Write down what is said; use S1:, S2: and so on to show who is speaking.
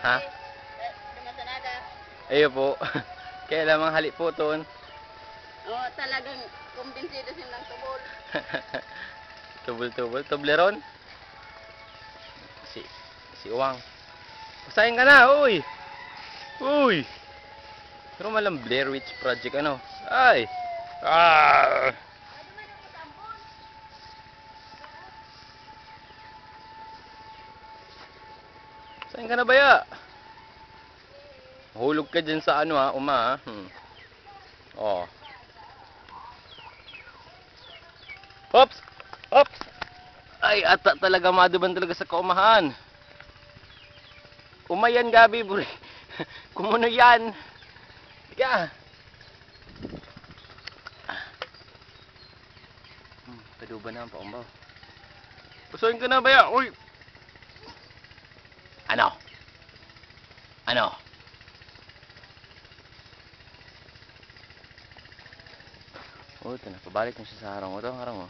S1: Ha? Ayo po. Kaya lamang halik po ton.
S2: Oo, talagang kumbinsido silang tubol.
S1: Tubol-tubol. Toblerone. Si Uwang. Pasahin ka na, uy! Uy! Pero malang Blair Witch Project ano? Ay! Ah! Pasahin ka na ba ya? Hulog ka dyan sa ano ha, uma ha. Oh. Hops! Hops! Ay, ata talaga maduban talaga sa kaumahan. Umayan gabi, buri. Kumuno yan. Ika. Paduba na ang paumbaw. Pusoyin ka na ba ya? Uy! Ano? Ano? Oh, ito na. Pabalik na siya sa harang mo. Ito ang harang mo.